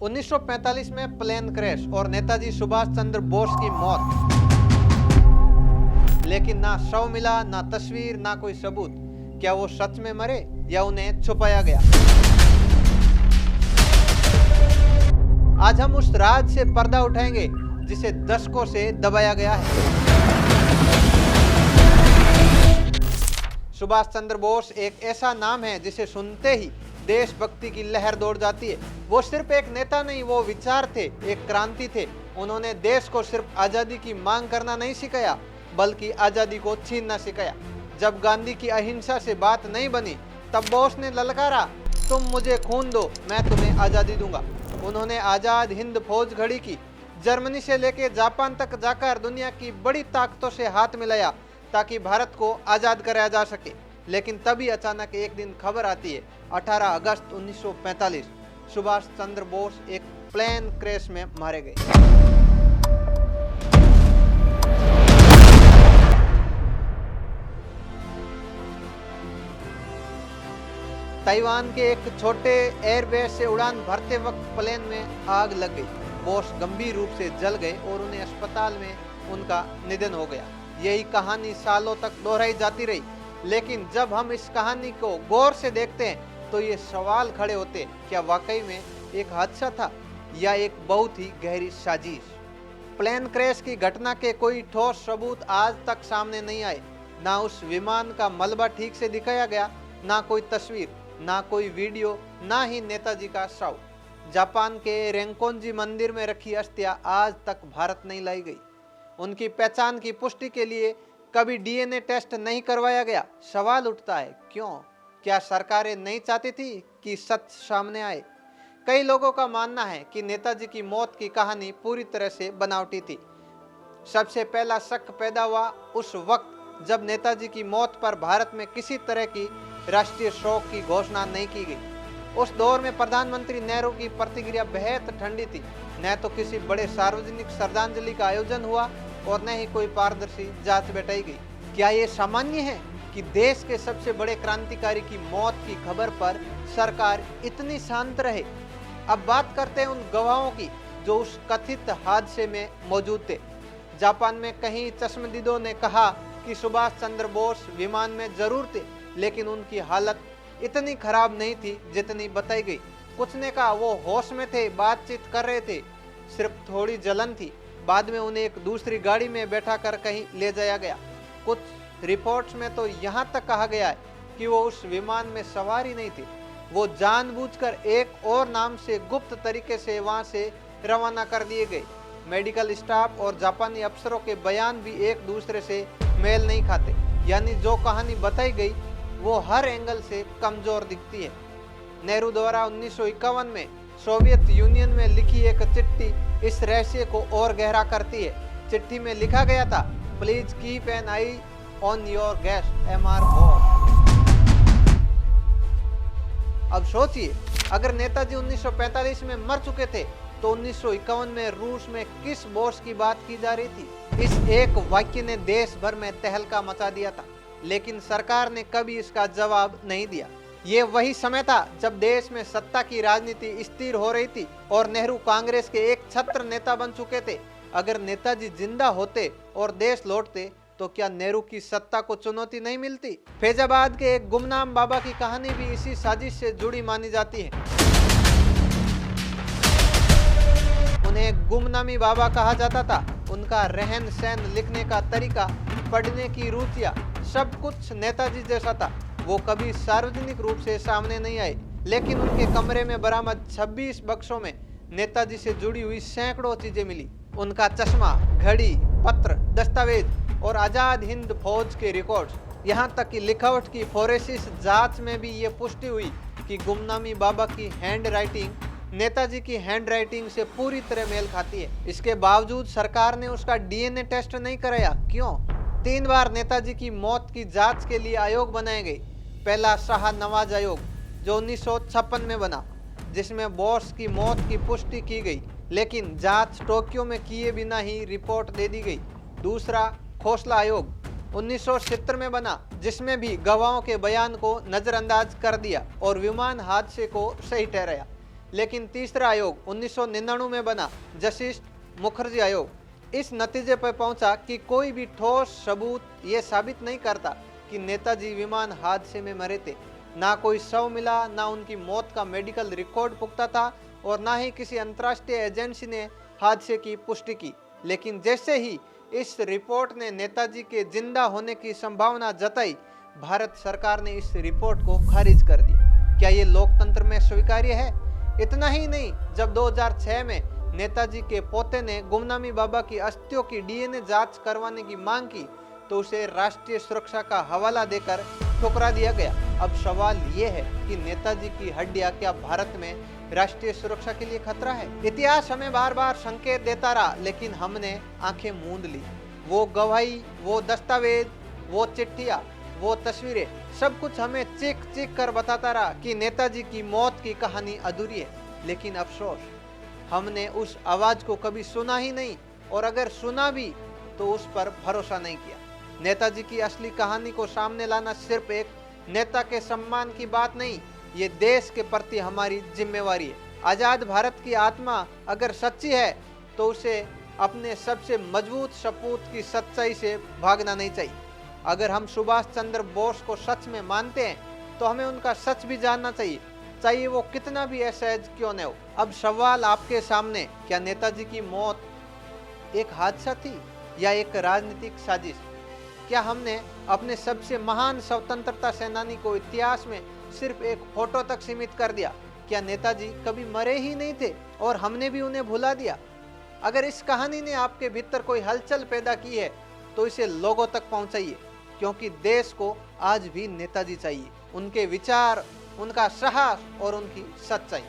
1945 में plane crash और नेताजी सुभाष चंद्र बोस की मौत, लेकिन ना शव मिला, ना तस्वीर, ना कोई सबूत। क्या वो सच में मरे या उन्हें छुपाया गया? आज हम उस राज से पर्दा उठाएंगे जिसे दशकों से दबाया गया है। सुभाष चंद्र बोस एक ऐसा नाम है जिसे सुनते ही देशभक्ति की लहर दौड़ जाती है। वो सिर्फ एक नेता नहीं, वो विचार थे, एक क्रांति थे। उन्होंने देश को सिर्फ आजादी की मांग करना नहीं सिखाया, बल्कि आजादी को छीनना सिखाया। जब गांधी की अहिंसा से बात नहीं बनी, तब बोस ने ललकारा, तुम मुझे खून दो, मैं तुम्हें आजादी दूंगा। उन्होंने आजाद हिंद फौज खड़ी की, जर्मनी से लेकर जापान तक जाकर दुनिया की बड़ी ताकतों से हाथ मिलाया ताकि भारत को आजाद कराया जा सके। लेकिन तभी अचानक एक दिन खबर आती है, 18 अगस्त 1945 सुभाष चंद्र बोस एक प्लेन क्रैश में मारे गए। ताइवान के एक छोटे एयरबेस से उड़ान भरते वक्त प्लेन में आग लग गई। बोस गंभीर रूप से जल गए और उन्हें अस्पताल में उनका निधन हो गया। यही कहानी सालों तक दोहराई जाती रही, लेकिन जब हम इस कहानी को गौर से देखते हैं तो ये सवाल खड़े होते हैं, क्या वाकई में एक हादसा था या एक बहुत ही गहरी साजिश? प्लेन क्रैश की घटना के कोई ठोस सबूत आज तक सामने नहीं आए। ना उस विमान का मलबा ठीक से दिखाया गया, ना कोई तस्वीर, ना कोई वीडियो, ना ही नेताजी का शव। जापान के रेंकोनजी मंदिर में रखी अस्थियां आज तक भारत नहीं लाई गई। उनकी पहचान की पुष्टि के लिए कभी डीएनए टेस्ट नहीं करवाया गया। सवाल उठता है, क्यों? क्या सरकारें नहीं चाहती थी कि सच सामने आए? कई लोगों का मानना है कि नेताजी की मौत की कहानी पूरी तरह से बनावटी थी। सबसे पहला शक पैदा हुआ उस वक्त जब नेताजी की मौत पर भारत में किसी तरह की राष्ट्रीय शोक की घोषणा नहीं की गई। उस दौर में प्रधानमंत्री नेहरू की प्रतिक्रिया बेहद ठंडी थी। न तो किसी बड़े सार्वजनिक श्रद्धांजलि का आयोजन हुआ और न ही कोई पारदर्शी जांच बैठाई गई। क्या ये सामान्य है कि देश के सबसे बड़े क्रांतिकारी की मौत की खबर पर सरकार इतनी शांत रहे? अब बात करते हैं उन गवाहों की जो उस कथित हादसे में मौजूद थे। जापान में कई चश्मदीदों ने कहा कि सुभाष चंद्र बोस विमान में जरूर थे, लेकिन उनकी हालत इतनी खराब नहीं थी जितनी बताई गई। कुछ ने कहा वो होश में थे, बातचीत कर रहे थे, सिर्फ थोड़ी जलन थी। बाद में उन्हें एक दूसरी गाड़ी में बैठा कर कहीं ले जाया गया। कुछ रिपोर्ट्स में तो यहाँ तक कहा गया है कि वो उस विमान में सवार ही नहीं थे। वो जानबूझकर एक और नाम से गुप्त तरीके से वहाँ से रवाना कर दिए गए। मेडिकल स्टाफ और जापानी अफसरों के बयान भी एक दूसरे से मेल नहीं खाते, यानी जो कहानी बताई गई वो हर एंगल से कमजोर दिखती है। नेहरू द्वारा 1951 में सोवियत यूनियन में लिखी एक चिट्ठी इस रहस्य को और गहरा करती है। चिट्ठी में लिखा गया था, please keep an I on your guest MR Bose. अब सोचिए, अगर नेताजी 1945 में मर चुके थे तो 1951 में रूस में किस बोस की बात की जा रही थी? इस एक वाक्य ने देश भर में तहलका मचा दिया था, लेकिन सरकार ने कभी इसका जवाब नहीं दिया। ये वही समय था जब देश में सत्ता की राजनीति स्थिर हो रही थी और नेहरू कांग्रेस के एक छत्र नेता बन चुके थे। अगर नेताजी जिंदा होते और देश लौटते तो क्या नेहरू की सत्ता को चुनौती नहीं मिलती? फैजाबाद के एक गुमनाम बाबा की कहानी भी इसी साजिश से जुड़ी मानी जाती है। उन्हें गुमनामी बाबा कहा जाता था। उनका रहन सहन, लिखने का तरीका, पढ़ने की रुचियां, सब कुछ नेताजी जैसा था। वो कभी सार्वजनिक रूप से सामने नहीं आए, लेकिन उनके कमरे में बरामद 26 बक्सों में नेताजी से जुड़ी हुई सैकड़ों चीजें मिली। उनका चश्मा, घड़ी, पत्र, दस्तावेज और आजाद हिंद फौज के रिकॉर्ड्स, यहाँ तक कि लिखावट की फोरेंसिक जांच में भी ये पुष्टि हुई कि गुमनामी बाबा की हैंड राइटिंग नेताजी की हैंड राइटिंग से पूरी तरह मेल खाती है। इसके बावजूद सरकार ने उसका डीएनए टेस्ट नहीं कराया। क्यों? 3 बार नेताजी की मौत की जांच के लिए आयोग बनाए गए। पहला शाह नवाज आयोग जो 1956 में बना, जिसमें बोस की मौत की पुष्टि की गई, लेकिन जांच टोक्यो में किए बिना ही रिपोर्ट दे दी गई। दूसरा खोसला आयोग 1970 में बना, जिसमें भी गवाहों के बयान को नजरअंदाज कर दिया और विमान हादसे को सही ठहराया। लेकिन तीसरा आयोग 1999 में बना, जस्टिस मुखर्जी आयोग, इस नतीजे पर पहुंचा कि कोई भी ठोस सबूत ये साबित नहीं करता कि नेताजी विमान हादसे में मरे थे। ना कोई शव मिला, ना उनकी मौत का मेडिकल रिकॉर्ड पुख्ता था और ना ही किसी अंतर्राष्ट्रीय एजेंसी ने हादसे की पुष्टि की। लेकिन जैसे ही इस रिपोर्ट ने नेताजी के जिंदा होने की संभावना जताई, भारत सरकार ने इस रिपोर्ट को खारिज कर दिया। क्या ये लोकतंत्र में स्वीकार्य है? इतना ही नहीं, जब 2006 में नेताजी के पोते ने गुमनामी बाबा की अस्थियों की डीएनए जांच करवाने की मांग की तो उसे राष्ट्रीय सुरक्षा का हवाला देकर ठुकरा दिया गया। अब सवाल ये है कि नेताजी की हड्डियां क्या भारत में राष्ट्रीय सुरक्षा के लिए खतरा है? इतिहास हमें बार बार संकेत देता रहा, लेकिन हमने आंखें मूंद ली। वो गवाही, वो दस्तावेज, वो चिट्ठियां, वो तस्वीरें, सब कुछ हमें चीख चीख कर बताता रहा कि नेताजी की मौत की कहानी अधूरी है। लेकिन अफसोस, हमने उस आवाज को कभी सुना ही नहीं, और अगर सुना भी तो उस पर भरोसा नहीं किया। नेताजी की असली कहानी को सामने लाना सिर्फ एक नेता के सम्मान की बात नहीं, ये देश के प्रति हमारी जिम्मेवारी है। आजाद भारत की आत्मा अगर सच्ची है तो उसे अपने सबसे मजबूत सपूत की सच्चाई से भागना नहीं चाहिए। अगर हम सुभाष चंद्र बोस को सच में मानते हैं तो हमें उनका सच भी जानना चाहिए, चाहे वो कितना भी असहज क्यों न हो। अब सवाल आपके सामने, क्या नेताजी की मौत एक हादसा थी या एक राजनीतिक साजिश? क्या हमने अपने सबसे महान स्वतंत्रता सेनानी को इतिहास में सिर्फ एक फोटो तक सीमित कर दिया? क्या नेताजी कभी मरे ही नहीं थे और हमने भी उन्हें भुला दिया? अगर इस कहानी ने आपके भीतर कोई हलचल पैदा की है तो इसे लोगों तक पहुंचाइए, क्योंकि देश को आज भी नेताजी चाहिए, उनके विचार, उनका साहस और उनकी सच्चाई।